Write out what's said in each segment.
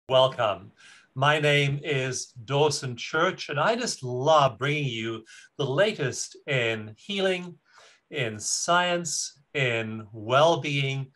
Welcome. My name is Dawson Church, and I just love bringing you the latest in healing, in science, in well-being.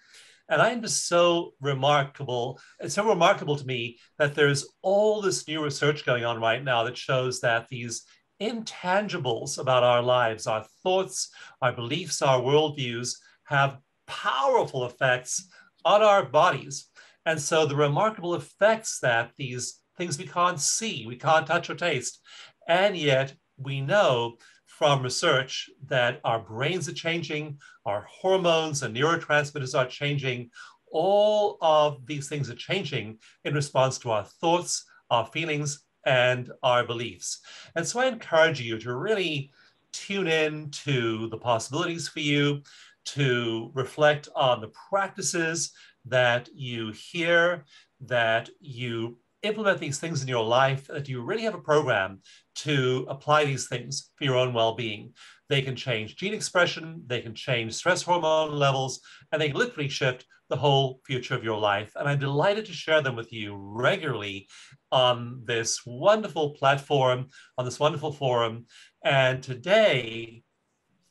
And I am just so remarkable. It's so remarkable to me that there's all this new research going on right now that shows that these intangibles about our lives, our thoughts, our beliefs, our worldviews, have powerful effects on our bodies. And so the remarkable effects that these things we can't see, we can't touch or taste, and yet we know from research that our brains are changing, our hormones and neurotransmitters are changing. All of these things are changing in response to our thoughts, our feelings, and our beliefs. And so I encourage you to really tune in to the possibilities for you, to reflect on the practices that you hear, that you implement these things in your life, that you really have a program to apply these things for your own well-being. They can change gene expression, they can change stress hormone levels, and they literally shift the whole future of your life. And I'm delighted to share them with you regularly on this wonderful platform, on this wonderful forum. And today,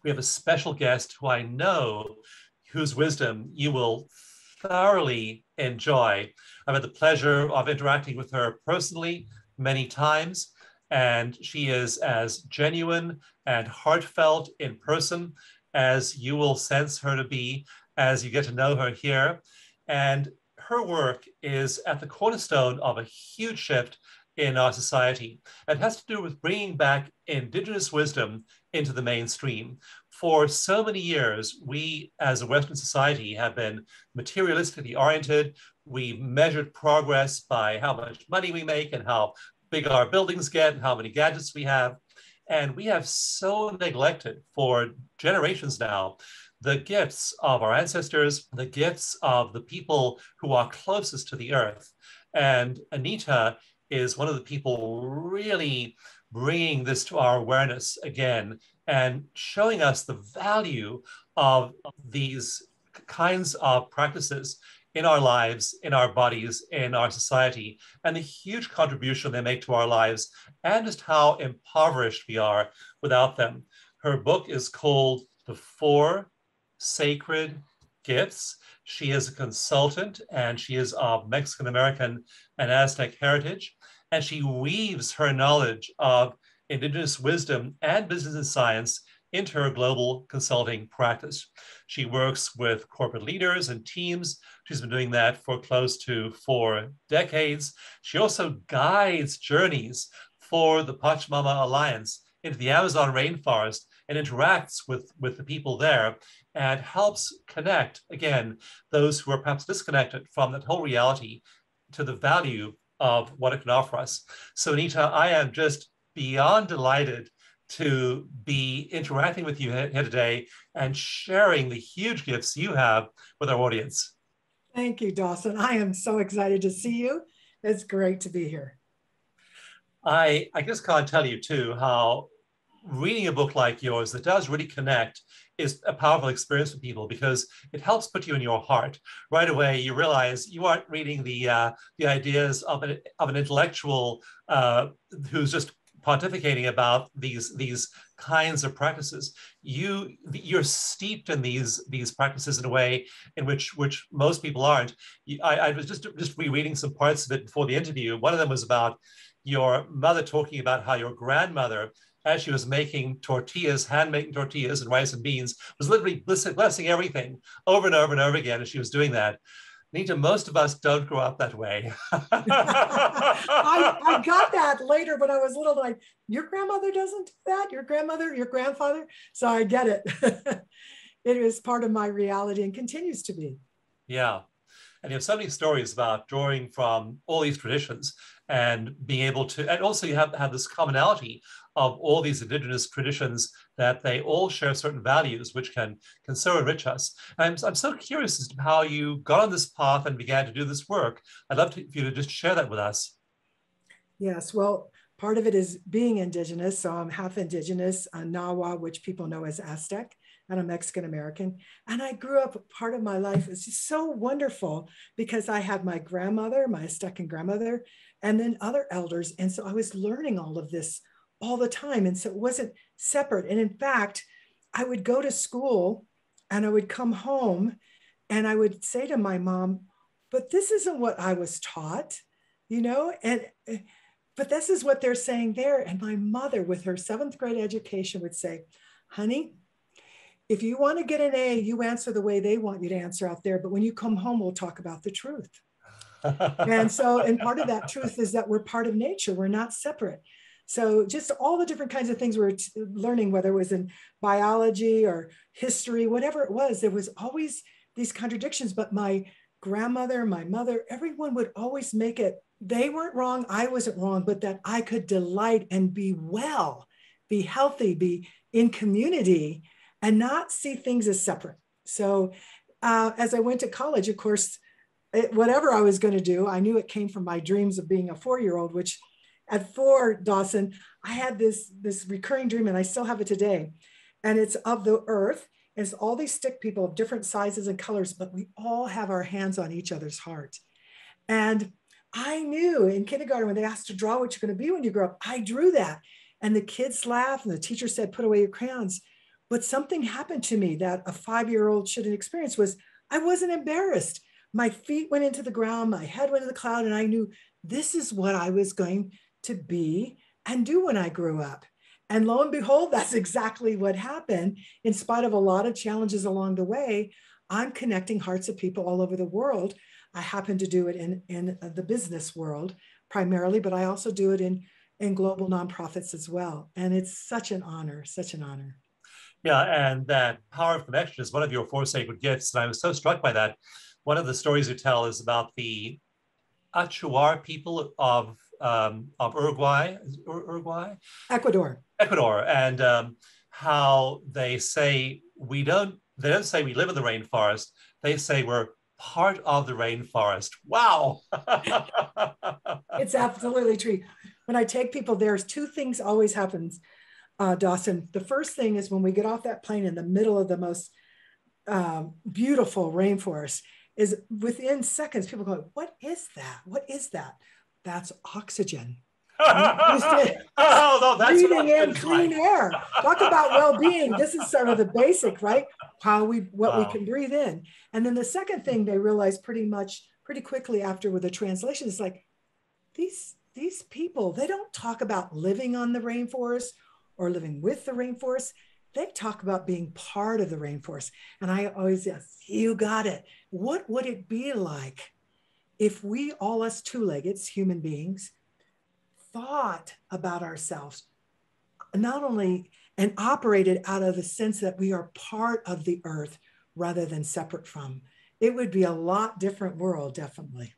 we have a special guest who I know whose wisdom you will thoroughly enjoy. I've had the pleasure of interacting with her personally many times, and she is as genuine and heartfelt in person as you will sense her to be as you get to know her here. And her work is at the cornerstone of a huge shift in our society. It has to do with bringing back Indigenous wisdom into the mainstream. For so many years, we as a Western society have been materialistically oriented. We measured progress by how much money we make and how big our buildings get and how many gadgets we have. And we have so neglected for generations now the gifts of our ancestors, the gifts of the people who are closest to the earth. And Anita is one of the people really bringing this to our awareness again and showing us the value of these kinds of practices in our lives, in our bodies, in our society, and the huge contribution they make to our lives, and just how impoverished we are without them. Her book is called The Four Sacred Gifts. She is a consultant and she is of Mexican-American and Aztec heritage. And she weaves her knowledge of Indigenous wisdom and business and science into her global consulting practice. She works with corporate leaders and teams. She's been doing that for close to 4 decades. She also guides journeys for the Pachamama Alliance into the Amazon rainforest and interacts with the people there and helps connect, again, those who are perhaps disconnected from that whole reality to the value of what it can offer us. So Anita, I am just beyond delighted to be interacting with you here today and sharing the huge gifts you have with our audience. Thank you, Dawson. I am so excited to see you. It's great to be here. I just can't tell you too how reading a book like yours that does really connect is a powerful experience for people because it helps put you in your heart. Right away, you realize you aren't reading the ideas of an intellectual who's just pontificating about these kinds of practices. You're steeped in these practices in a way in which most people aren't. I was just rereading some parts of it before the interview. One of them was about your mother talking about how your grandmother, as she was making tortillas, hand-making tortillas and rice and beans, was literally blessing everything over and over and over again as she was doing that. Anita, most of us don't grow up that way. I got that later when I was little, like, your grandmother doesn't do that? Your grandmother, your grandfather? So I get it. It is part of my reality and continues to be. Yeah. And you have so many stories about drawing from all these traditions and being able to, and also you have this commonality of all these indigenous traditions that they all share certain values which can so enrich us. And I'm so curious as to how you got on this path and began to do this work. I'd love for you to just share that with us. Yes, well, part of it is being indigenous. So I'm half indigenous, Nawa, which people know as Aztec, and a Mexican American. And I grew up, part of my life is just so wonderful because I had my grandmother, my Aztec grandmother, and then other elders. And so I was learning all of this all the time. And so it wasn't separate. And in fact, I would go to school and I would come home and I would say to my mom, but this isn't what I was taught, you know, but this is what they're saying there. And my mother, with her 7th grade education, would say, honey, if you want to get an A, you answer the way they want you to answer out there. But when you come home, we'll talk about the truth. And so, and part of that truth is that we're part of nature. We're not separate. So just all the different kinds of things we're learning, whether it was in biology or history, whatever it was, there was always these contradictions. But my grandmother, my mother, everyone would always make it, they weren't wrong, I wasn't wrong, but that I could delight and be well, be healthy, be in community, and not see things as separate. So as I went to college, of course, whatever I was going to do, I knew it came from my dreams of being a 4-year-old, which at 4, Dawson, I had this recurring dream, and I still have it today. And it's of the earth. It's all these stick people of different sizes and colors, but we all have our hands on each other's heart. And I knew in kindergarten, when they asked to draw what you're going to be when you grow up, I drew that. And the kids laughed, and the teacher said, put away your crayons. But something happened to me that a 5-year-old shouldn't experience. Was I wasn't embarrassed. My feet went into the ground, my head went in the cloud, and I knew this is what I was going to be and do when I grew up. And lo and behold, that's exactly what happened. In spite of a lot of challenges along the way, I'm connecting hearts of people all over the world. I happen to do it in the business world primarily, but I also do it in global nonprofits as well. And it's such an honor, such an honor. Yeah, and that power of connection is one of your 4 sacred gifts. And I was so struck by that. One of the stories you tell is about the Achuar people of Uruguay, Ecuador, and how they say they don't say we live in the rainforest. They say we're part of the rainforest. Wow. It's absolutely true. When I take people, there's 2 things always happens, Dawson. The first thing is when we get off that plane in the middle of the most beautiful rainforest, is within seconds, people go, what is that? What is that? That's oxygen. Oh, no, that's breathing in clean air. Talk about well-being. This is sort of the basic, right? What we can breathe in. And then the second thing they realize pretty quickly after with the translation is like, these people, they don't talk about living on the rainforest or living with the rainforest. They talk about being part of the rainforest. And I always ask, you got it. What would it be like if we, all us 2-leggeds, human beings, thought about ourselves, not only and operated out of the sense that we are part of the earth rather than separate from? It would be a lot different world, definitely.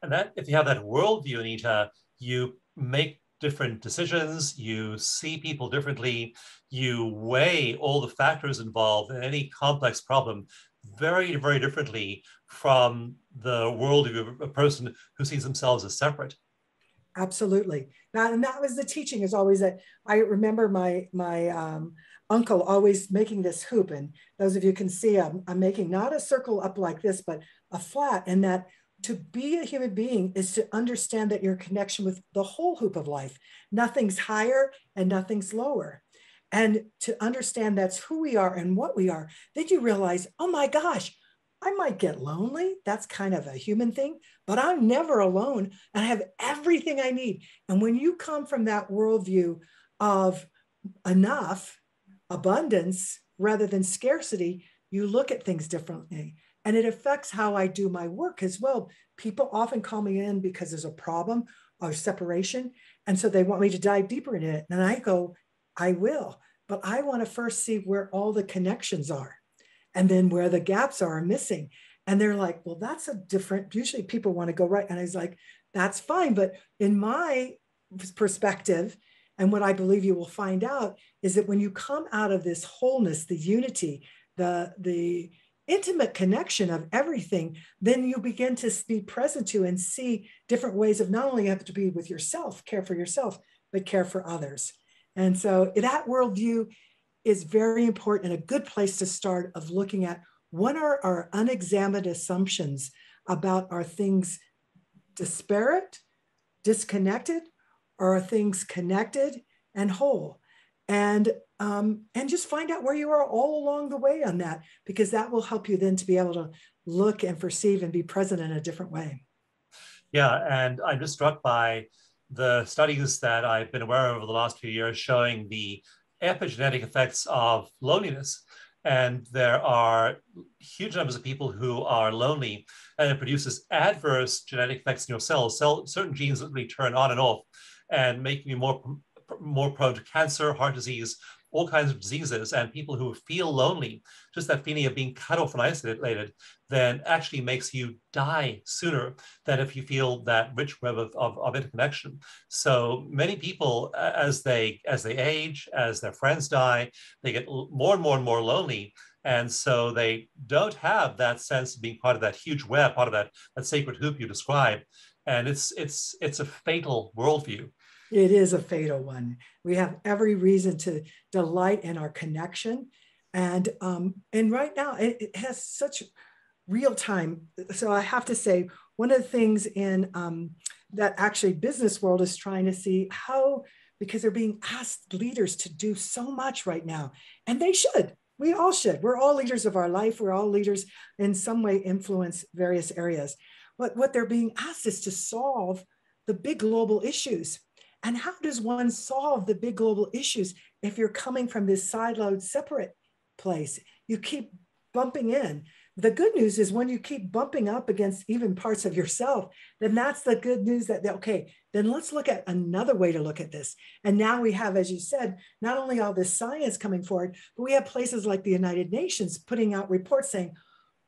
And that, if you have that worldview, Anita, you make different decisions, you see people differently, you weigh all the factors involved in any complex problem very, very differently from the worldview of a person who sees themselves as separate. Absolutely. And that was the teaching, is always that. I remember my uncle always making this hoop. And those of you can see, I'm making not a circle up like this, but a flat. And that to be a human being is to understand that your connection with the whole hoop of life. Nothing's higher and nothing's lower. And to understand that's who we are and what we are, then you realize, oh my gosh, I might get lonely. That's kind of a human thing, but I'm never alone. And I have everything I need. And when you come from that worldview of enough, abundance, rather than scarcity, you look at things differently. And it affects how I do my work as well. People often call me in because there's a problem or separation. And so they want me to dive deeper into it. And I go, I will, but I want to first see where all the connections are. And then where the gaps are missing. And they're like, well, that's a different, usually people want to go right. And I was like, that's fine. But in my perspective, and what I believe you will find out, is that when you come out of this wholeness, the unity, the intimate connection of everything, then you begin to be present to and see different ways of not only have to be with yourself, care for yourself, but care for others. And so that worldview is very important and a good place to start of looking at what are our unexamined assumptions about are things disparate, disconnected, or are things connected and whole? And just find out where you are all along the way on that, because that will help you then to be able to look and perceive and be present in a different way. Yeah, and I'm just struck by the studies that I've been aware of over the last few years showing the epigenetic effects of loneliness. And there are huge numbers of people who are lonely, and it produces adverse genetic effects in your cells. Certain genes literally turn on and off and make you more prone to cancer, heart disease, all kinds of diseases. And people who feel lonely, just that feeling of being cut off and isolated, then actually makes you die sooner than if you feel that rich web of interconnection. So many people, as they age, as their friends die, they get more and more and more lonely. And so they don't have that sense of being part of that huge web, part of that sacred hoop you described. And it's a fatal worldview. It is a fatal one. We have every reason to delight in our connection. And right now it has such real time. So I have to say, one of the things in that actually business world is trying to see how, because they're being asked leaders to do so much right now, and they should. We all should. We're all leaders of our life. We're all leaders in some way, influence various areas. But what they're being asked is to solve the big global issues. And how does one solve the big global issues if you're coming from this siloed, separate place? You keep bumping in. The good news is when you keep bumping up against even parts of yourself, then that's the good news that, okay, then let's look at another way to look at this. And now we have, as you said, not only all this science coming forward, but we have places like the United Nations putting out reports saying,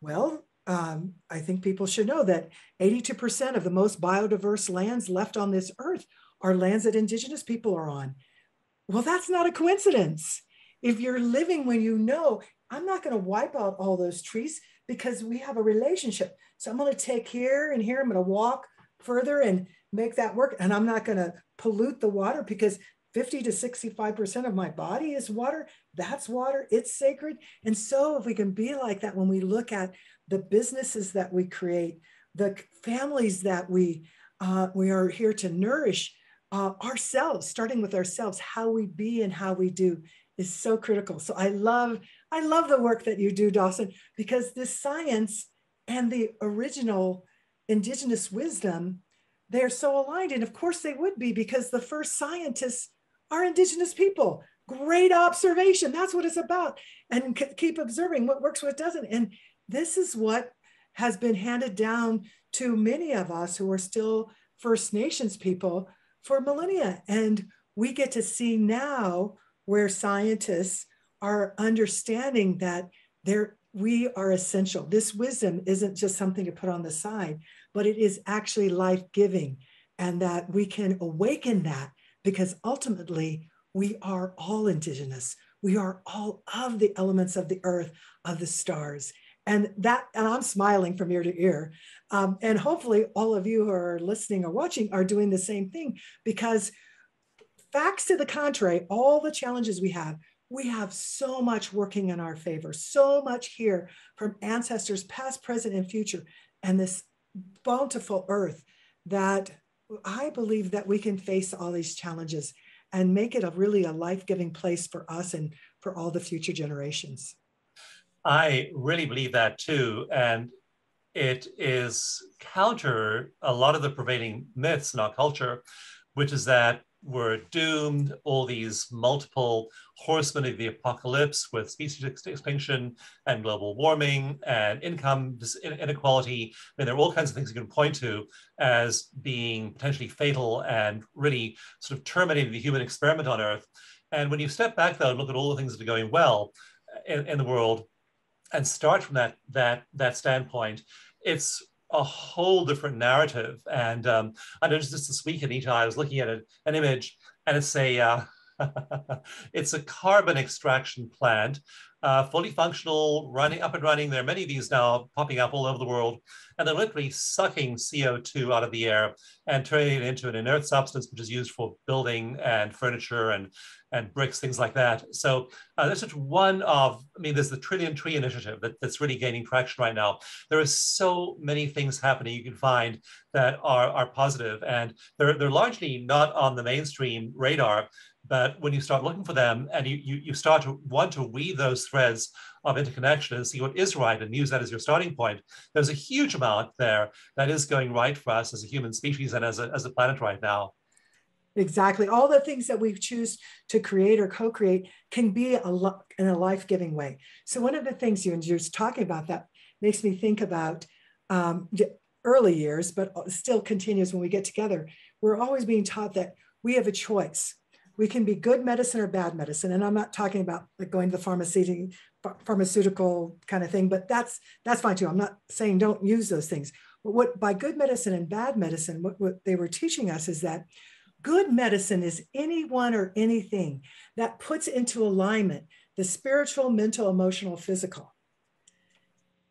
well, I think people should know that 82% of the most biodiverse lands left on this earth are lands that Indigenous people are on. Well, that's not a coincidence. If you're living when you know, I'm not going to wipe out all those trees because we have a relationship. So I'm going to take here and here, I'm going to walk further and make that work. And I'm not going to pollute the water because 50 to 65% of my body is water. That's water. It's sacred. And so if we can be like that, when we look at the businesses that we create, the families that we are here to nourish, ourselves, starting with ourselves, how we be and how we do is so critical. So I love the work that you do, Dawson, because this science and the original Indigenous wisdom, they're so aligned. And of course they would be, because the first scientists are Indigenous people. Great observation. That's what it's about. And keep observing what works, what doesn't. And this is what has been handed down to many of us who are still First Nations people for millennia. And we get to see now where scientists are understanding that we are essential. This wisdom isn't just something to put on the side, but it is actually life-giving, and that we can awaken that, because ultimately we are all Indigenous. We are all of the elements of the earth, of the stars. And I'm smiling from ear to ear. And hopefully all of you who are listening or watching are doing the same thing, because facts to the contrary, all the challenges we have so much working in our favor, so much here from ancestors, past, present, and future, and this bountiful earth, that I believe that we can face all these challenges and make it really a life-giving place for us and for all the future generations. I really believe that too. And it is counter a lot of the prevailing myths in our culture, which is that we're doomed, all these multiple horsemen of the apocalypse with species extinction and global warming and income inequality. I mean, there are all kinds of things you can point to as being potentially fatal and really sort of terminating the human experiment on Earth. And when you step back, though, and look at all the things that are going well in the world, and start from that standpoint, it's a whole different narrative. And I noticed this week, Anita, I was looking at an image, and it's a it's a carbon extraction plant fully functional, running up and running. There are many of these now popping up all over the world, and they're literally sucking CO2 out of the air and turning it into an inert substance, which is used for building and furniture and bricks, things like that. So that's just one of, I mean, there's the Trillion Tree Initiative that's really gaining traction right now. There are so many things happening you can find that are positive, and they're largely not on the mainstream radar. But when you start looking for them and you start to want to weave those threads of interconnection and see what is right and use that as your starting point, there's a huge amount there that is going right for us as a human species and as a planet right now. Exactly. All the things that we choose to create or co-create can be in a life-giving way. So one of the things you're just talking about that makes me think about early years, but still continues when we get together. We're always being taught that we have a choice. We can be good medicine or bad medicine. And I'm not talking about like going to the pharmaceutical kind of thing, but that's fine too. I'm not saying don't use those things. But what by good medicine and bad medicine, what they were teaching us is that good medicine is anyone or anything that puts into alignment the spiritual, mental, emotional, physical.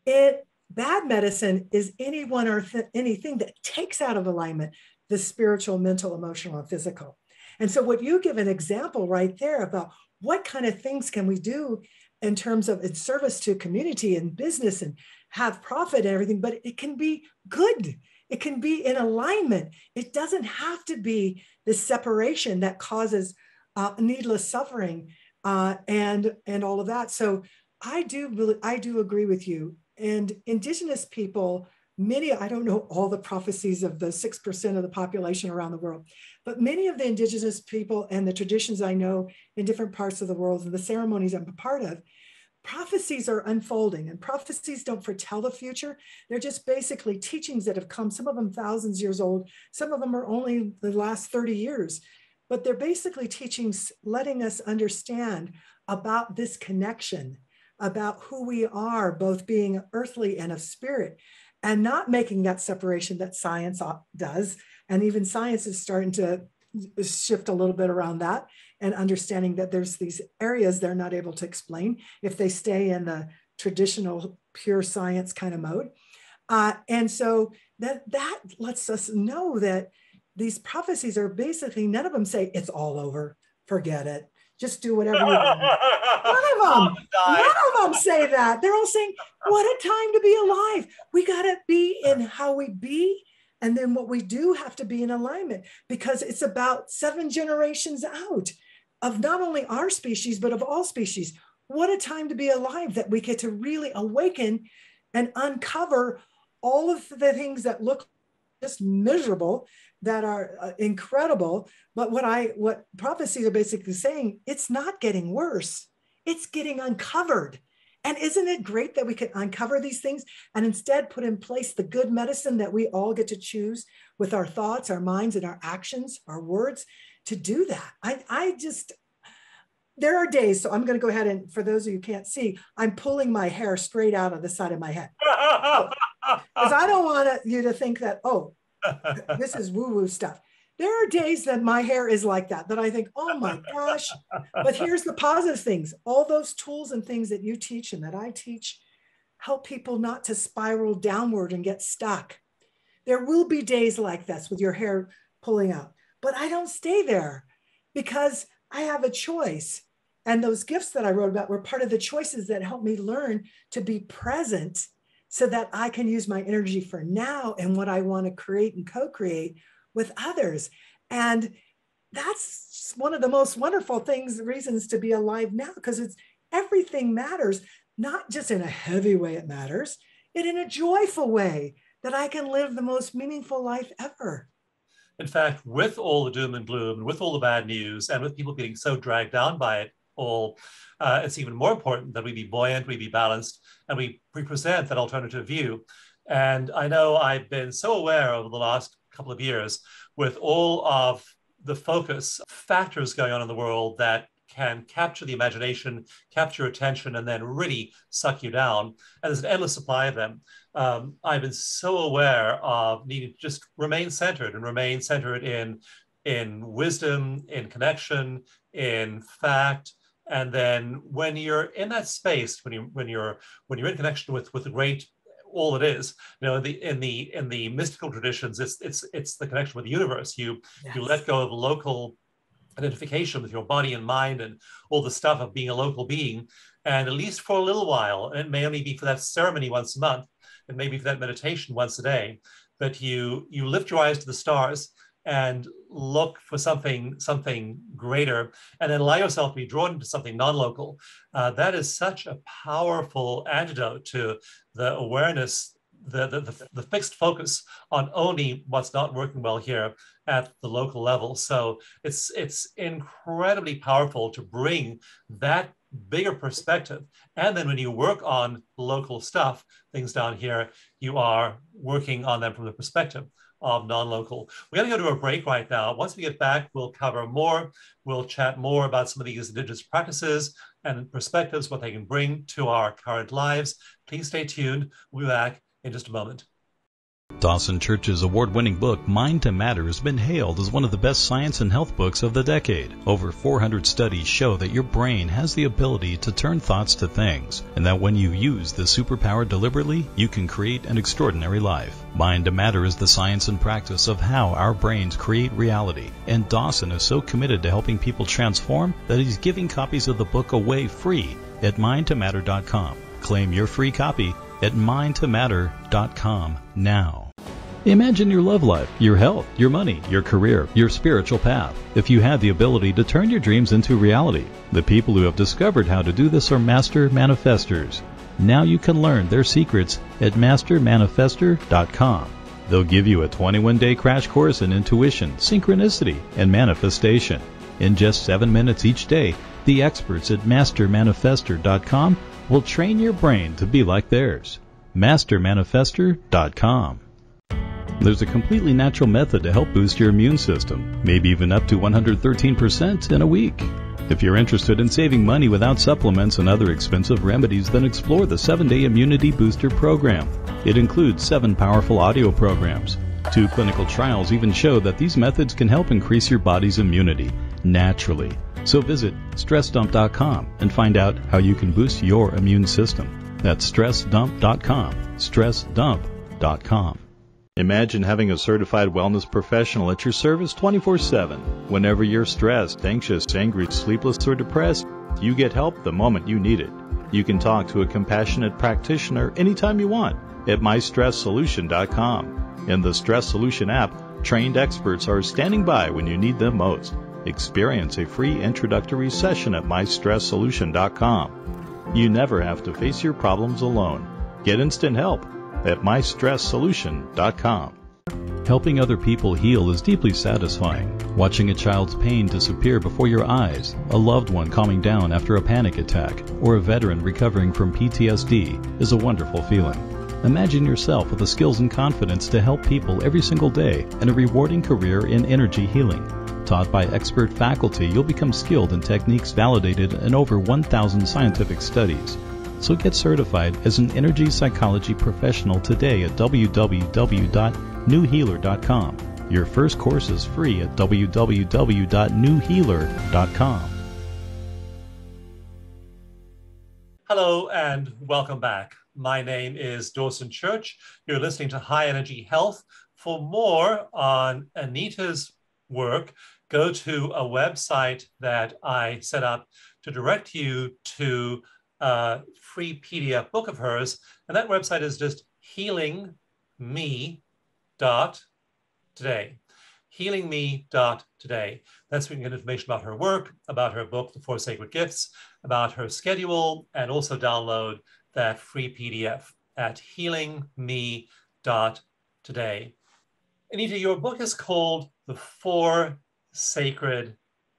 Bad medicine is anyone or anything that takes out of alignment the spiritual, mental, emotional, and physical. And so what you give an example right there about what kind of things can we do in terms of its service to community and business and have profit and everything, but it can be good. It can be in alignment. It doesn't have to be this separation that causes needless suffering and all of that. So I do agree with you. And Indigenous people, many, I don't know all the prophecies of the 6% of the population around the world, but many of the Indigenous people and the traditions I know in different parts of the world and the ceremonies I'm a part of, prophecies are unfolding, and prophecies don't foretell the future. They're just basically teachings that have come, some of them thousands years old, some of them are only the last 30 years, but they're basically teachings letting us understand about this connection, about who we are, both being earthly and of spirit, and not making that separation that science does. And even science is starting to shift a little bit around that and understanding that there's these areas they're not able to explain if they stay in the traditional pure science kind of mode. And so that lets us know that these prophecies are basically, none of them say it's all over, forget it, just do whatever you want. None of them say that. They're all saying, what a time to be alive. We got to be in how we be. And then what we do have to be in alignment, because it's about 7 generations out of not only our species, but of all species. What a time to be alive that we get to really awaken and uncover all of the things that look just miserable, that are incredible. But what prophecies are basically saying, it's not getting worse. It's getting uncovered. And isn't it great that we can uncover these things and instead put in place the good medicine that we all get to choose with our thoughts, our minds, and our actions, our words to do that? There are days, so I'm going to go ahead and, for those of you who can't see, I'm pulling my hair straight out of the side of my head. Because I don't want you to think that, oh, this is woo-woo stuff. There are days that my hair is like that I think, oh my gosh. But here's the positive things. All those tools and things that you teach and that I teach help people not to spiral downward and get stuck. There will be days like this with your hair pulling out, but I don't stay there because I have a choice. And those gifts that I wrote about were part of the choices that helped me learn to be present so that I can use my energy for now and what I want to create and co-create with others. And that's one of the most wonderful things, reasons to be alive now, because it's everything matters, not just in a heavy way it matters, but in a joyful way that I can live the most meaningful life ever. In fact, with all the doom and gloom, with all the bad news, and with people getting so dragged down by it all, it's even more important that we be buoyant, we be balanced, and we present that alternative view. And I know I've been so aware over the last couple of years with all of the focus factors going on in the world that can capture the imagination, capture attention, and then really suck you down. And there's an endless supply of them. I've been so aware of needing to just remain centered and remain centered in wisdom, in connection, in fact, And then when you're in that space, when you're in connection with the great, all it is, in the mystical traditions, it's the connection with the universe. You let go of local identification with your body and mind and all the stuff of being a local being. And at least for a little while, and it may only be for that ceremony once a month, and maybe for that meditation once a day, but you lift your eyes to the stars and look for something greater, and then allow yourself to be drawn into something non-local. That is such a powerful antidote to the awareness, the fixed focus on only what's not working well here at the local level. So it's incredibly powerful to bring that bigger perspective. And then when you work on local stuff, things down here, you are working on them from the perspective of non-local. We're going to go to a break right now. Once we get back, we'll cover more. We'll chat more about some of these Indigenous practices and perspectives, what they can bring to our current lives. Please stay tuned. We'll be back in just a moment. Dawson Church's award-winning book, Mind to Matter, has been hailed as one of the best science and health books of the decade. Over 400 studies show that your brain has the ability to turn thoughts to things, and that when you use the superpower deliberately, you can create an extraordinary life. Mind to Matter is the science and practice of how our brains create reality, and Dawson is so committed to helping people transform that he's giving copies of the book away free at mindtomatter.com. Claim your free copy at mindtomatter.com now. Imagine your love life, your health, your money, your career, your spiritual path. If you had the ability to turn your dreams into reality, the people who have discovered how to do this are master manifestors. Now you can learn their secrets at mastermanifestor.com. They'll give you a 21-day crash course in intuition, synchronicity, and manifestation. In just 7 minutes each day, the experts at mastermanifestor.com will train your brain to be like theirs. mastermanifestor.com. There's a completely natural method to help boost your immune system, maybe even up to 113% in a week. If you're interested in saving money without supplements and other expensive remedies, then explore the 7-Day Immunity Booster Program. It includes 7 powerful audio programs. 2 clinical trials even show that these methods can help increase your body's immunity naturally. So visit StressDump.com and find out how you can boost your immune system. That's StressDump.com. StressDump.com. Imagine having a certified wellness professional at your service 24/7. Whenever you're stressed, anxious, angry, sleepless, or depressed, you get help the moment you need it. You can talk to a compassionate practitioner anytime you want at MyStressSolution.com. In the Stress Solution app, trained experts are standing by when you need them most. Experience a free introductory session at MyStressSolution.com. You never have to face your problems alone. Get instant help at MyStressSolution.com. Helping other people heal is deeply satisfying. Watching a child's pain disappear before your eyes, a loved one calming down after a panic attack, or a veteran recovering from PTSD is a wonderful feeling. Imagine yourself with the skills and confidence to help people every single day and a rewarding career in energy healing. Taught by expert faculty, you'll become skilled in techniques validated in over 1,000 scientific studies. So get certified as an energy psychology professional today at www.newhealer.com. Your first course is free at www.newhealer.com. Hello and welcome back. My name is Dawson Church. You're listening to High Energy Health. For more on Anita's work, go to a website that I set up to direct you to a free PDF book of hers. And that website is just healingme.today. Healingme.today. That's where you can get information about her work, about her book, The 4 Sacred Gifts, about her schedule, and also download that free PDF at healingme.today. Anita, your book is called The 4 Sacred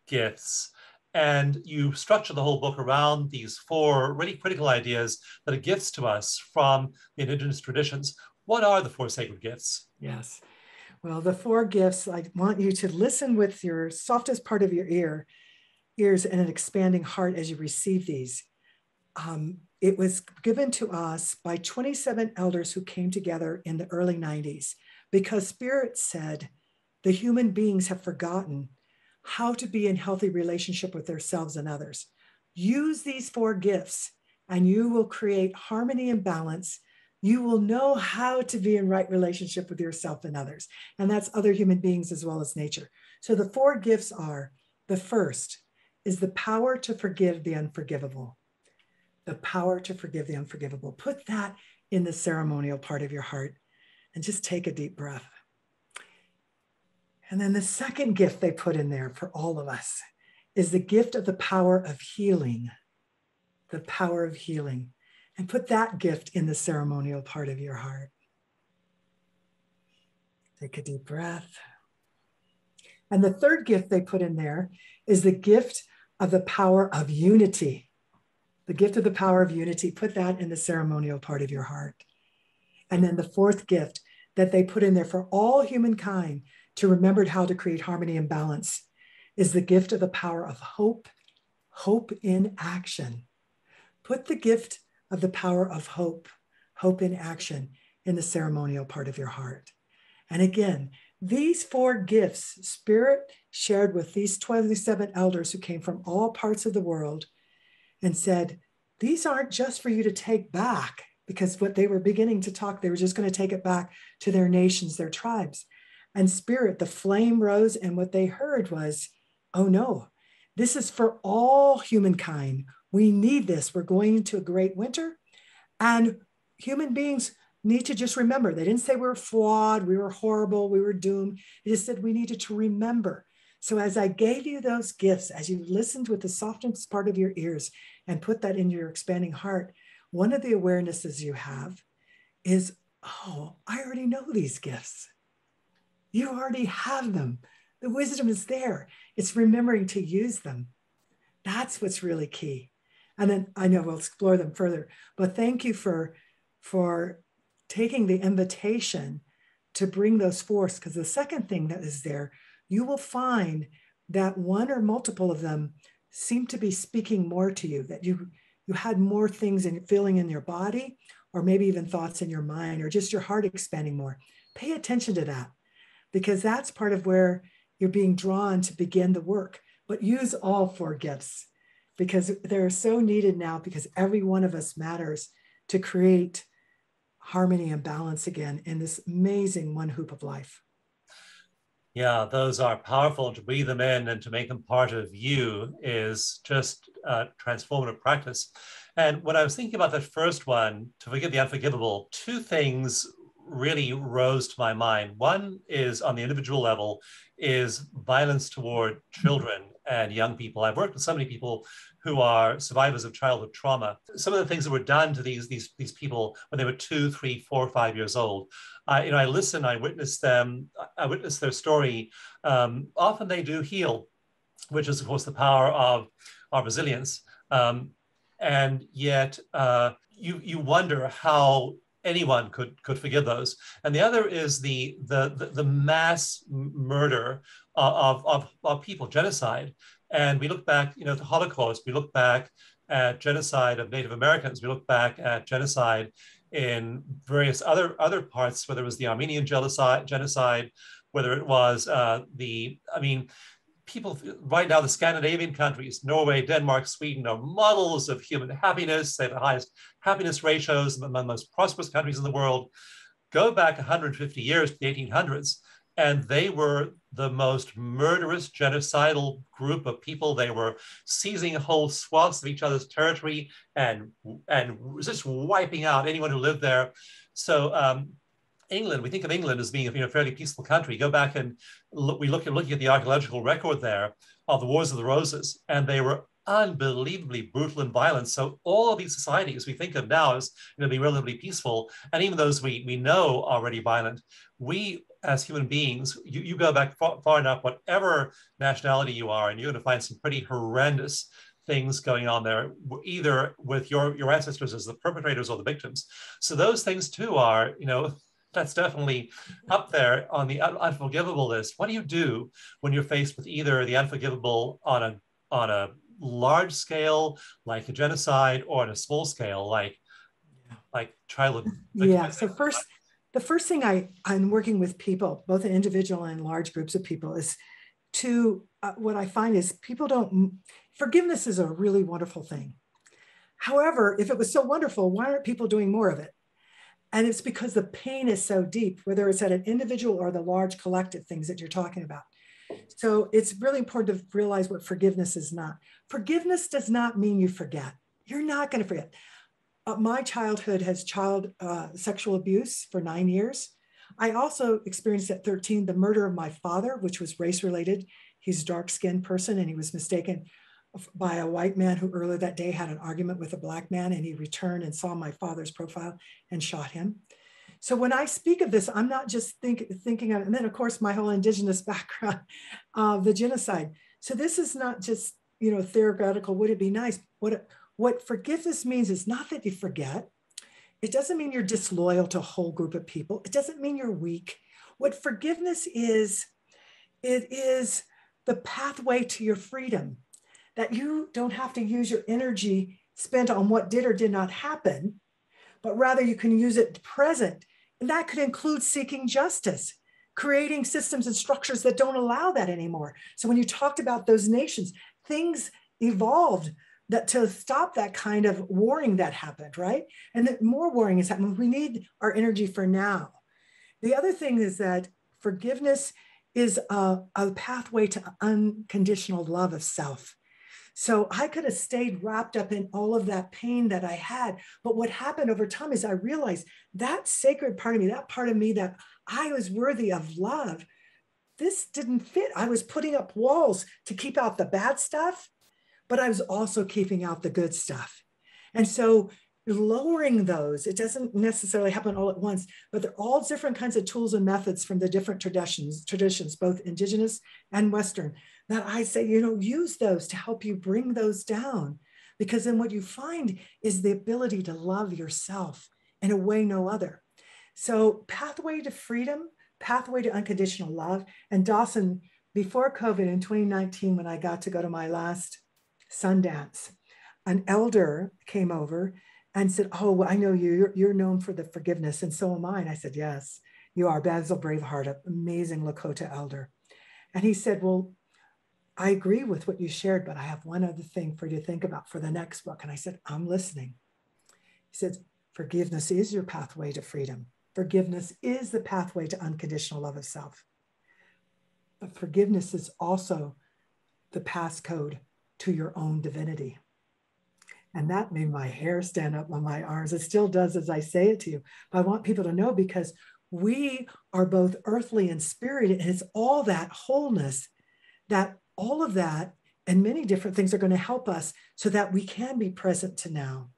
Gifts. And you structure the whole book around these 4 really critical ideas that are gifts to us from the Indigenous traditions. What are the 4 sacred gifts? Yes. Well, the 4 gifts, I want you to listen with your softest part of your ears and an expanding heart as you receive these. It was given to us by 27 elders who came together in the early 90s because Spirit said the human beings have forgotten how to be in healthy relationship with themselves and others. Use these 4 gifts and you will create harmony and balance. You will know how to be in right relationship with yourself and others. And that's other human beings as well as nature. So the 4 gifts are, the first is the power to forgive the unforgivable. The power to forgive the unforgivable. Put that in the ceremonial part of your heart and just take a deep breath. And then the second gift they put in there for all of us is the gift of the power of healing. The power of healing. And put that gift in the ceremonial part of your heart. Take a deep breath. And the third gift they put in there is the gift of the power of unity. The gift of the power of unity. Put that in the ceremonial part of your heart. And then the fourth gift that they put in there for all humankind to remember how to create harmony and balance is the gift of the power of hope, hope in action. Put the gift of the power of hope, hope in action in the ceremonial part of your heart. And again, these 4 gifts, Spirit shared with these 27 elders who came from all parts of the world and said, these aren't just for you to take back, because what they were beginning to talk, they were just going to take it back to their nations, their tribes. And Spirit, the flame rose, and what they heard was, oh no, this is for all humankind. We need this. We're going into a great winter, and human beings need to just remember. They didn't say we were flawed, we were horrible, we were doomed. They just said we needed to remember. So as I gave you those gifts, as you listened with the softest part of your ears and put that in your expanding heart, one of the awarenesses you have is, oh, I already know these gifts. You already have them. The wisdom is there. It's remembering to use them. That's what's really key. And then I know we'll explore them further, but thank you for taking the invitation to bring those forth, because the second thing that is there, you will find that one or multiple of them seem to be speaking more to you, that you had more things in feeling in your body, or maybe even thoughts in your mind, or just your heart expanding more. Pay attention to that, because that's part of where you're being drawn to begin the work. But use all 4 gifts, because they're so needed now, because every one of us matters to create harmony and balance again in this amazing one hoop of life. Yeah, those are powerful. To breathe them in and to make them part of you is just transformative practice. And when I was thinking about the first one, to forgive the unforgivable, 2 things really rose to my mind. One is, on the individual level, is violence toward children and young people. I've worked with so many people who are survivors of childhood trauma. Some of the things that were done to these people when they were 2, 3, 4, 5 years old. I listen, I witness them, I witness their story. Often they do heal, which is, of course, the power of our resilience. And yet you wonder how anyone could forgive those. And the other is the mass murder of people, genocide. And we look back, the Holocaust, we look back at genocide of Native Americans, we look back at genocide in various other parts, whether it was the Armenian genocide, whether it was people right now, the Scandinavian countries, Norway, Denmark, Sweden, are models of human happiness. They have the highest happiness ratios among the most prosperous countries in the world. Go back 150 years to the 1800s, and they were the most murderous, genocidal group of people. They were seizing whole swaths of each other's territory and just wiping out anyone who lived there. So England, we think of England as being a fairly peaceful country. Go back and looking at the archaeological record there of the Wars of the Roses, and they were unbelievably brutal and violent. So all of these societies we think of now as being relatively peaceful, and even those we know are already violent, we as human beings, you go back far enough, whatever nationality you are, and you're going to find some pretty horrendous things going on there, either with your ancestors as the perpetrators or the victims. So those things too are, that's definitely up there on the unforgivable list. What do you do when you're faced with either the unforgivable on a large scale, like a genocide, or on a small scale, like childhood? Yeah. So the first thing I'm working with people, both an individual and large groups of people, is to what I find is forgiveness is a really wonderful thing. However, if it was so wonderful, why aren't people doing more of it? And it's because the pain is so deep, whether it's at an individual or the large collective things that you're talking about. So it's really important to realize what forgiveness is not. Forgiveness does not mean you forget. You're not going to forget. My childhood has child sexual abuse for 9 years. I also experienced at 13 the murder of my father, which was race-related. He's a dark-skinned person, and he was mistaken by a white man who earlier that day had an argument with a black man, and he returned and saw my father's profile and shot him. So when I speak of this, I'm not just thinking of, and then of course my whole indigenous background, the genocide. So this is not just, theoretical, would it be nice? What forgiveness means is not that you forget. It doesn't mean you're disloyal to a whole group of people. It doesn't mean you're weak. What forgiveness is, it is the pathway to your freedom, that you don't have to use your energy spent on what did or did not happen, but rather you can use it present. And that could include seeking justice, creating systems and structures that don't allow that anymore. So when you talked about those nations, things evolved to stop that kind of warring that happened, right? And that more warring is happening. We need our energy for now. The other thing is that forgiveness is a pathway to unconditional love of self. So I could have stayed wrapped up in all of that pain that I had. But what happened over time is I realized that sacred part of me, that part of me that I was worthy of love, this didn't fit. I was putting up walls to keep out the bad stuff, but I was also keeping out the good stuff. And so lowering those, it doesn't necessarily happen all at once, but they're all different kinds of tools and methods from the different traditions, both indigenous and Western, that I say, use those to help you bring those down. Because then what you find is the ability to love yourself in a way no other. So pathway to freedom, pathway to unconditional love. And Dawson, before COVID in 2019, when I got to go to my last Sundance, an elder came over and said, "Oh, I know you're known for the forgiveness, and so am I." And I said, "Yes, you are." Basil Braveheart, an amazing Lakota elder. And he said, "Well, I agree with what you shared, but I have one other thing for you to think about for the next book." And I said, "I'm listening." He said, "Forgiveness is your pathway to freedom. Forgiveness is the pathway to unconditional love of self. But forgiveness is also the passcode to your own divinity." And that made my hair stand up on my arms. It still does as I say it to you. But I want people to know, because we are both earthly and spirited, and it's all that wholeness, that all of that and many different things are going to help us so that we can be present to now.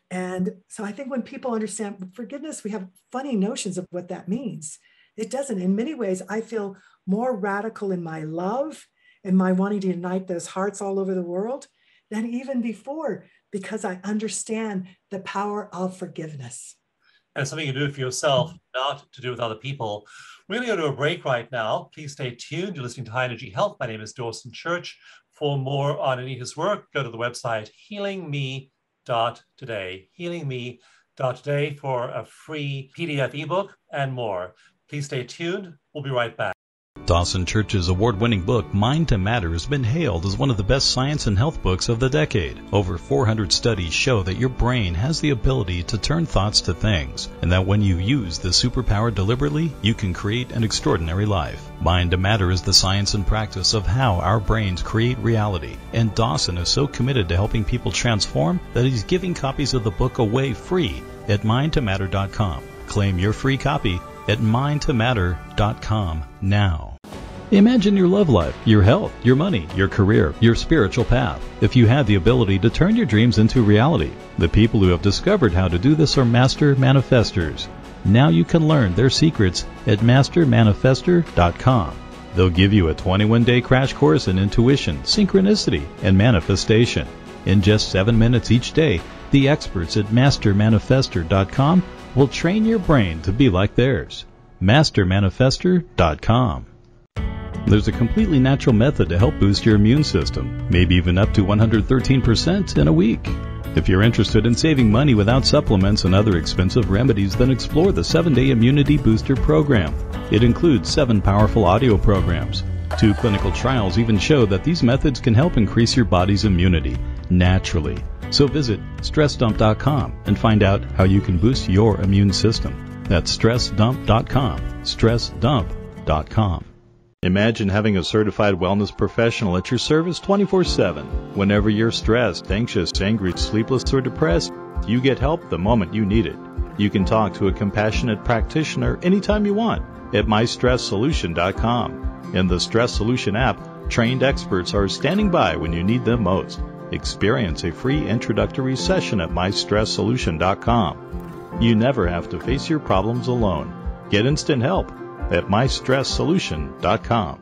And so I think when people understand forgiveness, we have funny notions of what that means. It doesn't. In many ways, I feel more radical in my love and my wanting to unite those hearts all over the world than even before, because I understand the power of forgiveness. And it's something you do for yourself, not to do with other people. We're going to go to a break right now. Please stay tuned. You're listening to High Energy Health. My name is Dawson Church. For more on Anita's work, go to the website healingme.today. Healingme.today for a free PDF ebook and more. Please stay tuned. We'll be right back. Dawson Church's award-winning book, Mind to Matter, has been hailed as one of the best science and health books of the decade. Over 400 studies show that your brain has the ability to turn thoughts to things, and that when you use this superpower deliberately, you can create an extraordinary life. Mind to Matter is the science and practice of how our brains create reality, and Dawson is so committed to helping people transform that he's giving copies of the book away free at mindtomatter.com. Claim your free copy at mindtomatter.com now. Imagine your love life, your health, your money, your career, your spiritual path. If you had the ability to turn your dreams into reality, the people who have discovered how to do this are master manifestors. Now you can learn their secrets at mastermanifestor.com. They'll give you a 21-day crash course in intuition, synchronicity, and manifestation. In just 7 minutes each day, the experts at mastermanifestor.com will train your brain to be like theirs. mastermanifestor.com. There's a completely natural method to help boost your immune system, maybe even up to 113% in a week. If you're interested in saving money without supplements and other expensive remedies, then explore the 7-Day Immunity Booster Program. It includes 7 powerful audio programs, 2 clinical trials even show that these methods can help increase your body's immunity naturally. So visit StressDump.com and find out how you can boost your immune system. That's StressDump.com. StressDump.com. Imagine having a certified wellness professional at your service 24/7. Whenever you're stressed, anxious, angry, sleepless, or depressed, you get help the moment you need it. You can talk to a compassionate practitioner anytime you want at MyStressSolution.com. In the Stress Solution app, trained experts are standing by when you need them most. Experience a free introductory session at MyStressSolution.com. You never have to face your problems alone. Get instant help at MyStressSolution.com.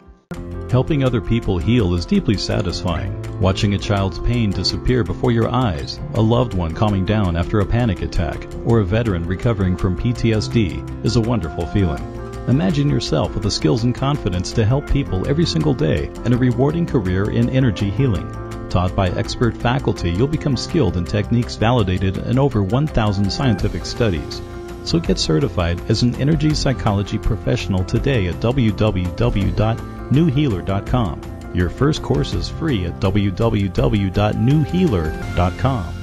Helping other people heal is deeply satisfying. Watching a child's pain disappear before your eyes, a loved one calming down after a panic attack, or a veteran recovering from PTSD is a wonderful feeling. Imagine yourself with the skills and confidence to help people every single day and a rewarding career in energy healing. Taught by expert faculty, you'll become skilled in techniques validated in over 1,000 scientific studies. So get certified as an energy psychology professional today at www.newhealer.com. Your first course is free at www.newhealer.com.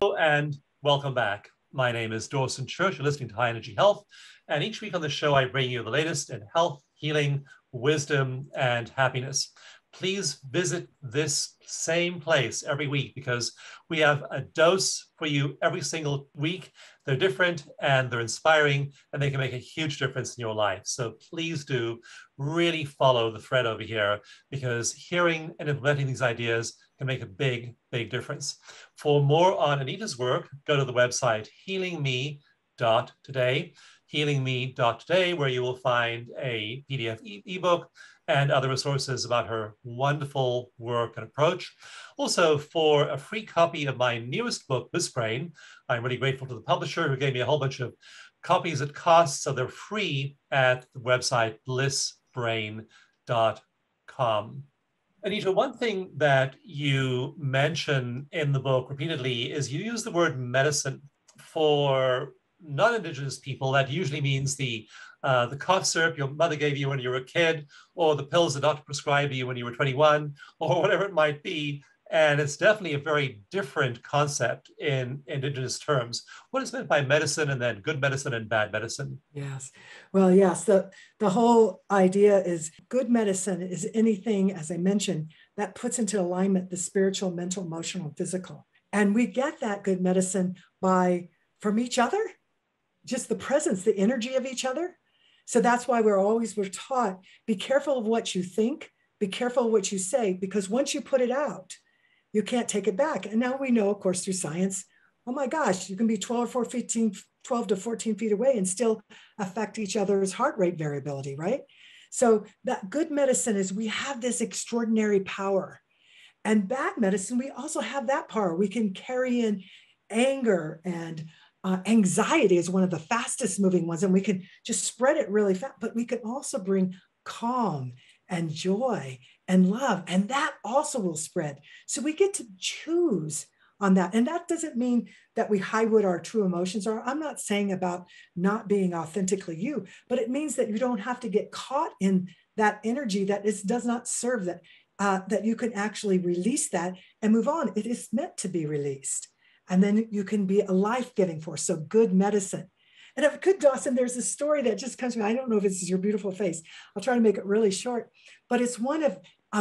Hello and welcome back. My name is Dawson Church. You're listening to High Energy Health. And each week on the show, I bring you the latest in health, healing, wisdom, and happiness. Please visit this same place every week because we have a dose for you every single week. They're different and they're inspiring and they can make a huge difference in your life. So please do really follow the thread over here because hearing and implementing these ideas can make a big, big difference. For more on Anita's work, go to the website healingme.today, healingme.today, where you will find a PDF ebook and other resources about her wonderful work and approach. Also, for a free copy of my newest book, Bliss Brain, I'm really grateful to the publisher who gave me a whole bunch of copies at cost, so they're free at the website blissbrain.com. Anita, one thing that you mention in the book repeatedly is you use the word medicine. For non-Indigenous people, that usually means the cough syrup your mother gave you when you were a kid, or the pills the doctor prescribed you when you were 21, or whatever it might be. And it's definitely a very different concept in Indigenous terms. What is meant by medicine and then good medicine and bad medicine? Yes. Well, yes, the whole idea is good medicine is anything, as I mentioned, that puts into alignment the spiritual, mental, emotional, and physical. And we get that good medicine from each other, just the presence, the energy of each other. So that's why we're taught, be careful of what you think, be careful of what you say, because once you put it out, you can't take it back. And now we know, of course, through science, oh my gosh, you can be 12 to 14 feet away and still affect each other's heart rate variability, right? So that good medicine is we have this extraordinary power. And bad medicine, we also have that power. We can carry in anger and anxiety is one of the fastest moving ones, and we can just spread it really fast, but we can also bring calm and joy and love, and that also will spread. So we get to choose on that. And that doesn't mean that we hide what our true emotions are. I'm not saying about not being authentically you, but it means that you don't have to get caught in that energy that does not serve that, that you can actually release that and move on. It is meant to be released. And then you can be a life-giving force. So good medicine. And if good, Dawson, there's a story that just comes to me. I don't know if this is your beautiful face. I'll try to make it really short, but it's one of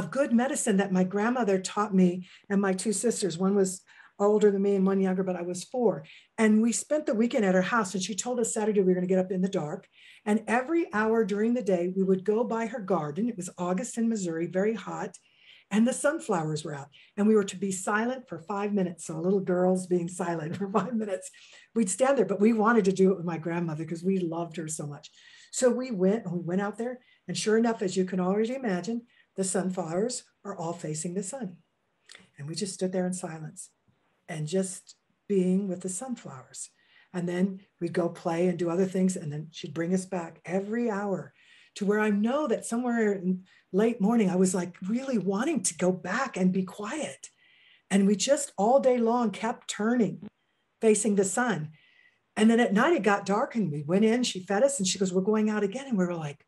good medicine that my grandmother taught me and my 2 sisters. One was older than me and one younger, but I was 4. And we spent the weekend at her house, and she told us Saturday we were going to get up in the dark. And every hour during the day, we would go by her garden. It was August in Missouri, very hot. And the sunflowers were out, and we were to be silent for 5 minutes. So little girls being silent for 5 minutes. We'd stand there, but we wanted to do it with my grandmother because we loved her so much. So we went out there, and sure enough, as you can already imagine, the sunflowers are all facing the sun. And we just stood there in silence and just being with the sunflowers. And then we'd go play and do other things. And then she'd bring us back every hour to where I know that somewhere in late morning, I was like really wanting to go back and be quiet. And we just all day long kept turning, facing the sun. And then at night it got dark and we went in, she fed us and she goes, we're going out again. And we were like,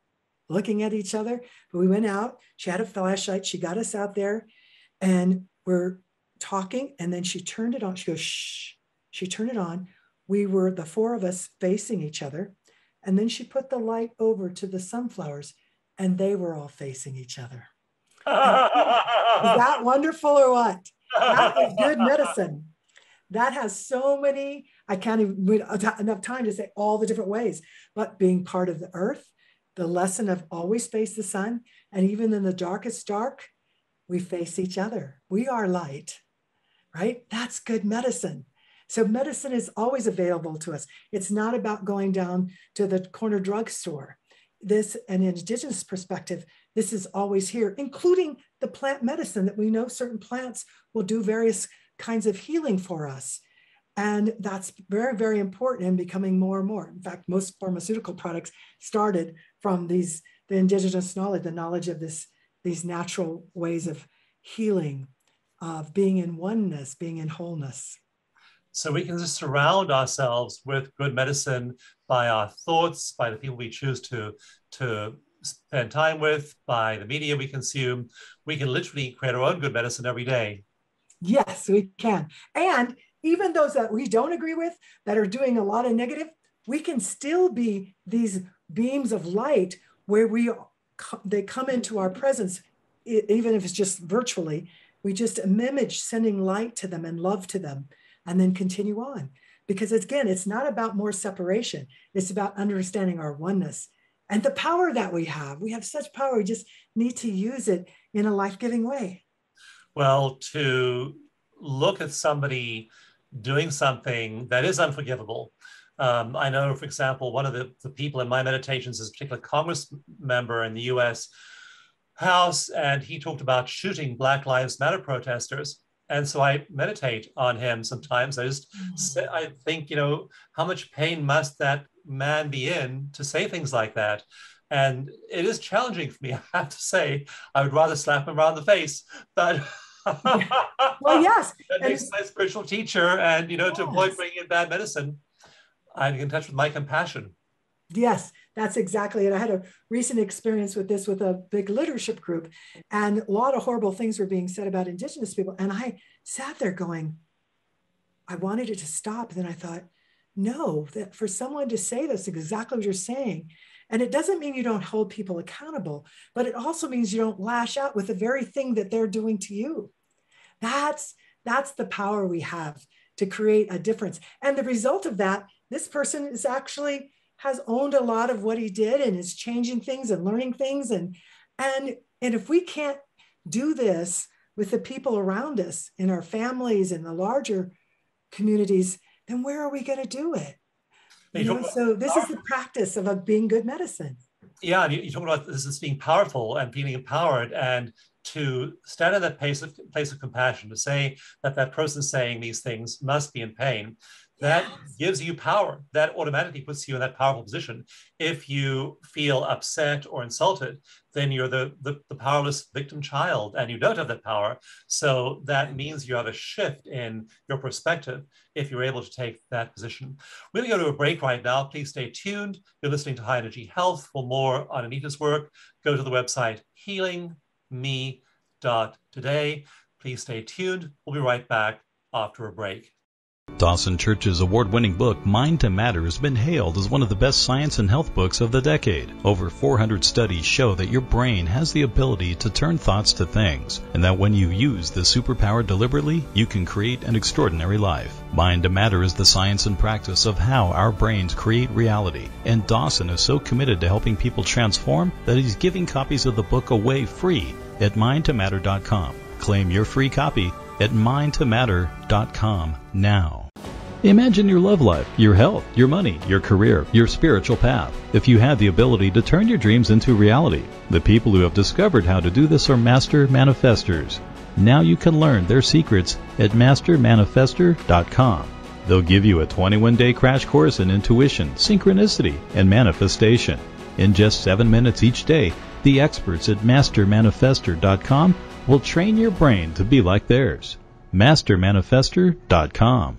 looking at each other. But we went out. She had a flashlight. She got us out there and we're talking. And then she turned it on. She goes, shh. She turned it on. We were the four of us facing each other. And then she put the light over to the sunflowers and they were all facing each other. Is that wonderful or what? That is good medicine. That has so many, I can't even enough time to say all the different ways, but being part of the earth, the lesson of always face the sun, and even in the darkest dark, we face each other. We are light, right? That's good medicine. So medicine is always available to us. It's not about going down to the corner drugstore. This, an indigenous perspective, this is always here, including the plant medicine that we know certain plants will do various kinds of healing for us. And that's very, very important and becoming more and more. In fact, most pharmaceutical products started from the indigenous knowledge, the knowledge of these natural ways of healing, of being in oneness, being in wholeness. So we can just surround ourselves with good medicine by our thoughts, by the people we choose to spend time with, by the media we consume. We can literally create our own good medicine every day. Yes, we can. And even those that we don't agree with, that are doing a lot of negative, we can still be these beams of light where they come into our presence, even if it's just virtually. We just mimage sending light to them and love to them, and then continue on. Because again, it's not about more separation. It's about understanding our oneness and the power that we have. We have such power. We just need to use it in a life-giving way. Well, to look at somebody doing something that is unforgivable. I know, for example, one of the people in my meditations is a particular Congress member in the US House, and he talked about shooting Black Lives Matter protesters. And so I meditate on him sometimes. I think, how much pain must that man be in to say things like that? And it is challenging for me, I have to say. I would rather slap him around the face, but well, yes. That makes my spiritual teacher, and to avoid bringing in bad medicine, I'm in touch with my compassion. Yes, that's exactly it. I had a recent experience with this with a big leadership group, and a lot of horrible things were being said about Indigenous people. And I sat there going, I wanted it to stop. And then I thought, no, that for someone to say this, exactly what you're saying. And it doesn't mean you don't hold people accountable, but it also means you don't lash out with the very thing that they're doing to you. That's the power we have to create a difference. And the result of that, this person is actually has owned a lot of what he did and is changing things and learning things. And if we can't do this with the people around us in our families and the larger communities, then where are we going to do it? So this is the practice of being good medicine. Yeah, and you talk about this as being powerful and feeling empowered, and to stand in that place of compassion, to say that person saying these things must be in pain. That gives you power. That automatically puts you in that powerful position. If you feel upset or insulted, then you're the powerless victim child, and you don't have that power. So that means you have a shift in your perspective if you're able to take that position. We're going to go to a break right now. Please stay tuned. You're listening to High Energy Health. For more on Anita's work, go to the website healingme.today. Please stay tuned. We'll be right back after a break. Dawson Church's award-winning book, Mind to Matter, has been hailed as one of the best science and health books of the decade. Over 400 studies show that your brain has the ability to turn thoughts to things, and that when you use the superpower deliberately, you can create an extraordinary life. Mind to Matter is the science and practice of how our brains create reality, and Dawson is so committed to helping people transform that he's giving copies of the book away free at mindtomatter.com. Claim your free copy at mindtomatter.com now. Imagine your love life, your health, your money, your career, your spiritual path. If you had the ability to turn your dreams into reality, the people who have discovered how to do this are master manifestors. Now you can learn their secrets at mastermanifestor.com. They'll give you a 21-day crash course in intuition, synchronicity, and manifestation. In just 7 minutes each day, the experts at mastermanifestor.com will train your brain to be like theirs. mastermanifestor.com.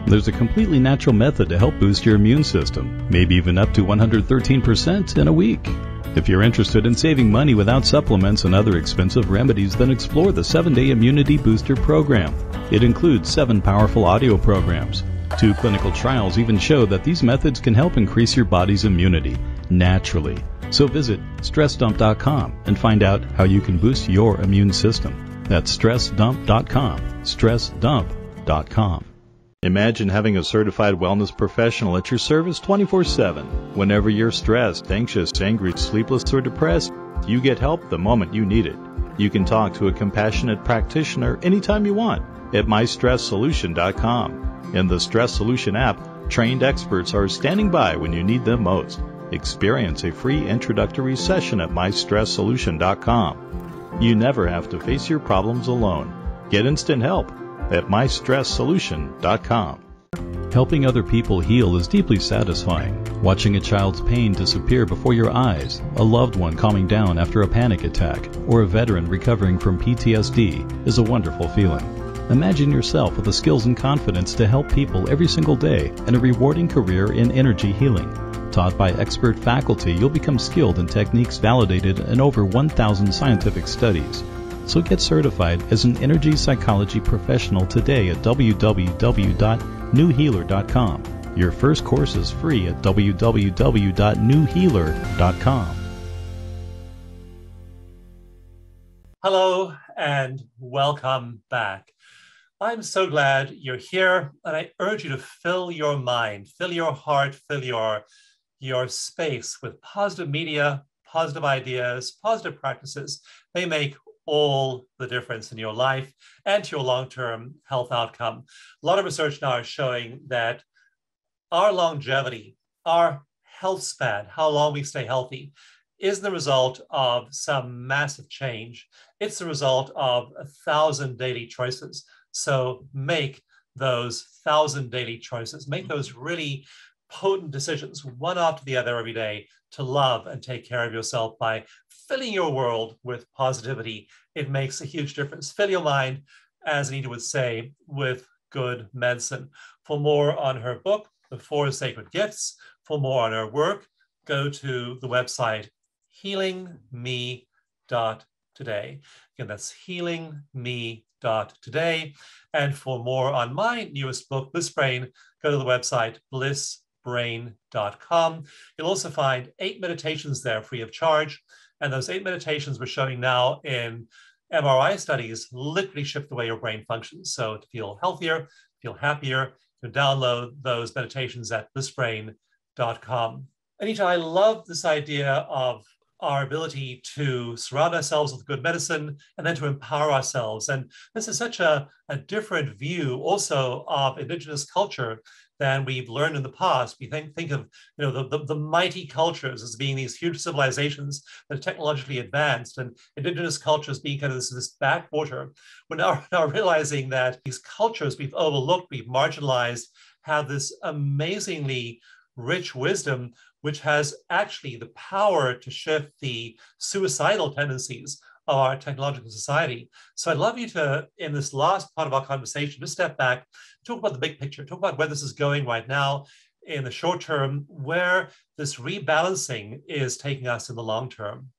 There's a completely natural method to help boost your immune system, maybe even up to 113% in a week. If you're interested in saving money without supplements and other expensive remedies, then explore the 7-Day Immunity Booster Program. It includes 7 powerful audio programs. 2 clinical trials even show that these methods can help increase your body's immunity naturally. So visit StressDump.com and find out how you can boost your immune system. That's StressDump.com. StressDump.com. Imagine having a certified wellness professional at your service 24/7. Whenever you're stressed, anxious, angry, sleepless, or depressed, you get help the moment you need it. You can talk to a compassionate practitioner anytime you want at MyStressSolution.com. In the Stress Solution app, trained experts are standing by when you need them most. Experience a free introductory session at MyStressSolution.com. You never have to face your problems alone. Get instant help at MyStressSolution.com. Helping other people heal is deeply satisfying. Watching a child's pain disappear before your eyes, a loved one calming down after a panic attack, or a veteran recovering from PTSD is a wonderful feeling. Imagine yourself with the skills and confidence to help people every single day and a rewarding career in energy healing. Taught by expert faculty, you'll become skilled in techniques validated in over 1,000 scientific studies. So get certified as an energy psychology professional today at www.newhealer.com. Your first course is free at www.newhealer.com. Hello and welcome back. I'm so glad you're here, and I urge you to fill your mind, fill your heart, fill your space with positive media, positive ideas, positive practices. They make all the difference in your life and to your long-term health outcome. A lot of research now is showing that our longevity, our health span, how long we stay healthy, is the result of some massive change. It's the result of 1,000 daily choices. So make those 1,000 daily choices. Make those really potent decisions, one after the other every day, to love and take care of yourself by filling your world with positivity. It makes a huge difference. Fill your mind, as Anita would say, with good medicine. For more on her book, The 4 Sacred Gifts, for more on her work, go to the website healingme.today. Again, that's healingme.today. And for more on my newest book, Bliss Brain, go to the website blissbrain.com. You'll also find 8 meditations there free of charge. And those 8 meditations we're showing now in MRI studies literally shift the way your brain functions. So to feel healthier, feel happier, you can download those meditations at blissbrain.com. Anita, I love this idea of our ability to surround ourselves with good medicine and then to empower ourselves. And this is such a different view also of Indigenous culture than we've learned in the past. We think of the mighty cultures as being these huge civilizations that are technologically advanced, and Indigenous cultures being kind of this backwater. We're now realizing that these cultures we've overlooked, we've marginalized, have this amazingly rich wisdom, which has actually the power to shift the suicidal tendencies of our technological society. So I'd love you to, in this last part of our conversation, just step back, talk about the big picture, talk about where this is going right now in the short term, where this rebalancing is taking us in the long term.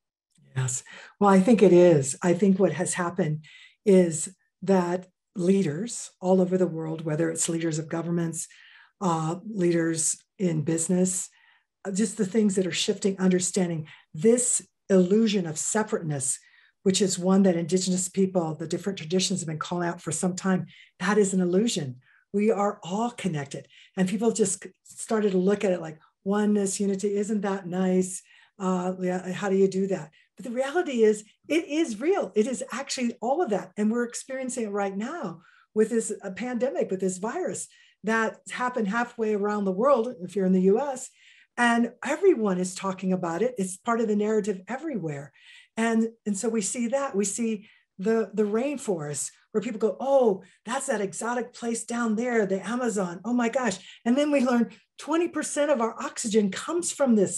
Yes. Well, I think it is. I think what has happened is that leaders all over the world, whether it's leaders of governments, leaders in business, just the things that are shifting, understanding this illusion of separateness, which is one that Indigenous people, the different traditions have been calling out for some time. That is an illusion. We are all connected. And people just started to look at it like oneness, unity, isn't that nice? How do you do that? But the reality is, it is real. It is actually all of that. And we're experiencing it right now with this pandemic, with this virus that happened halfway around the world, if you're in the US, and everyone is talking about it. It's part of the narrative everywhere. And so we see that. We see the rainforest where people go, oh, that's that exotic place down there, the Amazon. Oh my gosh. And then we learn 20% of our oxygen comes from the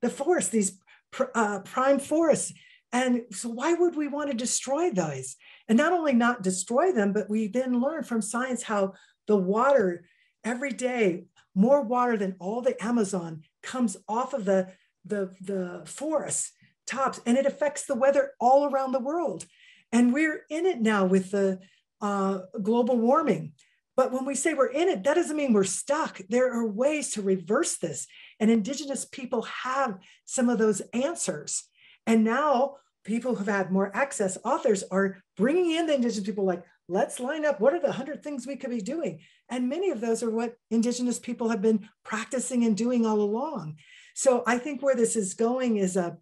forest, these prime forests. And so why would we want to destroy those? And not only not destroy them, but we then learn from science how the water every day, more water than all the Amazon comes off of the the forests tops, and it affects the weather all around the world. And we're in it now with the global warming. But when we say we're in it, that doesn't mean we're stuck. There are ways to reverse this. And Indigenous people have some of those answers. And now people who've had more access, authors are bringing in the Indigenous people, like, let's line up. What are the 100 things we could be doing? And many of those are what Indigenous people have been practicing and doing all along. So I think where this is going is a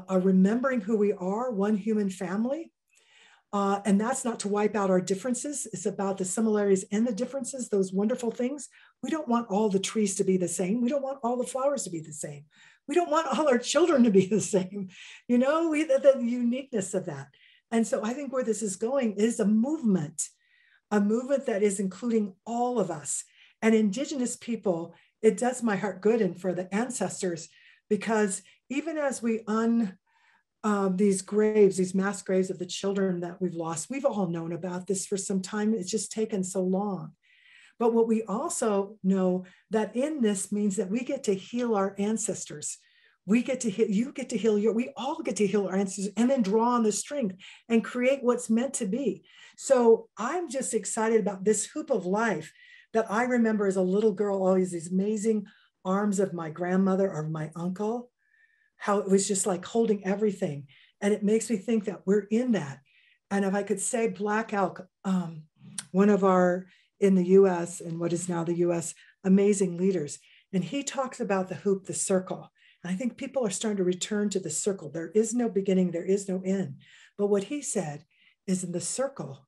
remembering who we are, one human family. And that's not to wipe out our differences. It's about the similarities and the differences, those wonderful things. We don't want all the trees to be the same. We don't want all the flowers to be the same. We don't want all our children to be the same. You know, the uniqueness of that. And so I think where this is going is a movement that is including all of us. And Indigenous people, it does my heart good, and for the ancestors, because even as we these graves, these mass graves of the children that we've lost, we've all known about this for some time. It's just taken so long. But what we also know that in this means that we get to heal our ancestors. We get to heal, you get to heal we all get to heal our ancestors, and then draw on the strength and create what's meant to be. So I'm just excited about this hoop of life that I remember as a little girl, always these amazing arms of my grandmother or my uncle, how it was just like holding everything. And it makes me think that we're in that. And if I could say Black Elk, one of our, in the US, and what is now the US, amazing leaders. And he talks about the hoop, the circle. And I think people are starting to return to the circle. There is no beginning, there is no end. But what he said is, in the circle,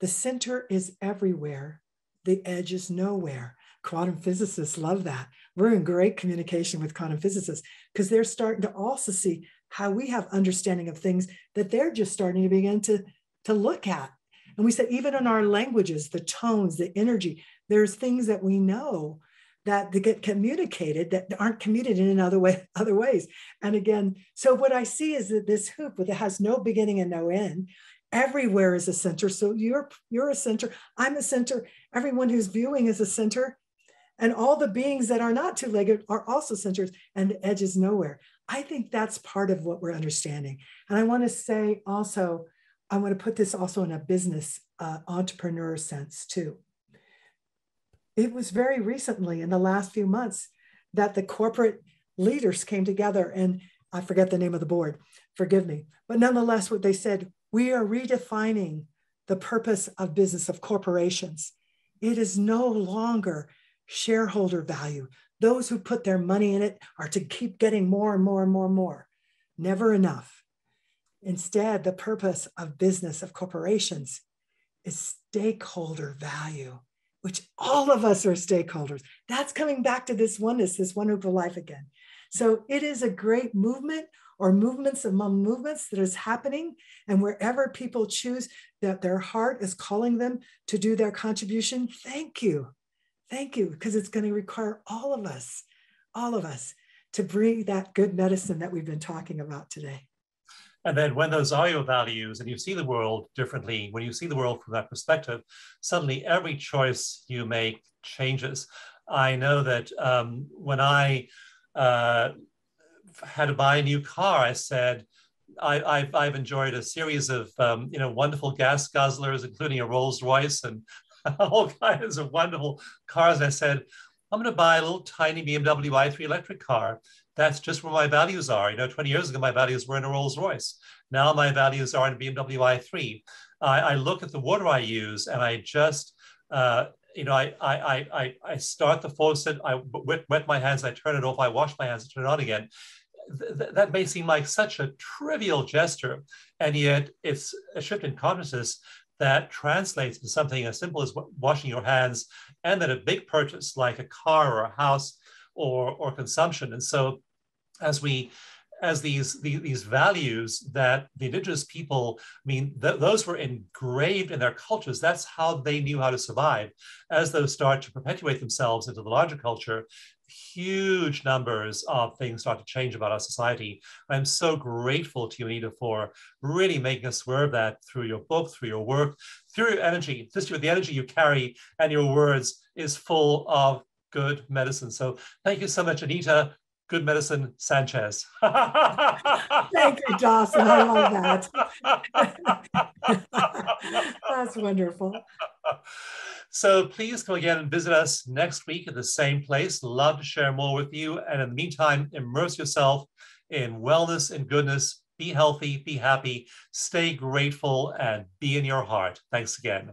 the center is everywhere, the edge is nowhere. Quantum physicists love that. We're in great communication with quantum physicists, because they're starting to also see how we have understanding of things that they're just starting to begin to look at. And we said, even in our languages, the tones, the energy, there's things that we know that they get communicated that aren't communicated in other ways. And again, so what I see is that this hoop that has no beginning and no end, everywhere is a center. So you're a center, I'm a center, everyone who's viewing is a center, and all the beings that are not two-legged are also centers, and the edge is nowhere. I think that's part of what we're understanding. And I want to say also, I want to put this also in a business entrepreneur sense too. It was very recently, in the last few months, that the corporate leaders came together, and I forget the name of the board, forgive me, but nonetheless, what they said, we are redefining the purpose of business, of corporations. It is no longer shareholder value. Those who put their money in it are to keep getting more and more and more and more. Never enough. Instead, the purpose of business, of corporations, is stakeholder value, which all of us are stakeholders. That's coming back to this oneness, this one hoop of life again. So it is a great movement, or movements among movements, that is happening. And wherever people choose that their heart is calling them to do their contribution, thank you. Thank you, because it's going to require all of us to bring that good medicine that we've been talking about today. And then when those are your values and you see the world differently, when you see the world from that perspective, suddenly every choice you make changes. I know that when I had to buy a new car, I said, I've enjoyed a series of wonderful gas guzzlers, including a Rolls Royce and all kinds of wonderful cars. And I said, I'm going to buy a little tiny BMW i3 electric car. That's just where my values are. 20 years ago, my values were in a Rolls Royce. Now my values are in a BMW i3. I look at the water I use, and I just, I start the faucet, I wet my hands, I turn it off, I wash my hands, I turn it on again. That may seem like such a trivial gesture, and yet it's a shift in consciousness that translates to something as simple as washing your hands, and then a big purchase like a car or a house or consumption. And so as these values that the Indigenous people, those were engraved in their cultures. That's how they knew how to survive. As those start to perpetuate themselves into the larger culture, huge numbers of things start to change about our society. I'm so grateful to you, Anita, for really making us aware of that through your book, through your work, through your energy. Just the energy you carry and your words is full of good medicine. So thank you so much, Anita. Good Medicine Sanchez. Thank you, Dawson. I love that. That's wonderful. So please come again and visit us next week at the same place. Love to share more with you. And in the meantime, immerse yourself in wellness and goodness. Be healthy, be happy, stay grateful, and be in your heart. Thanks again.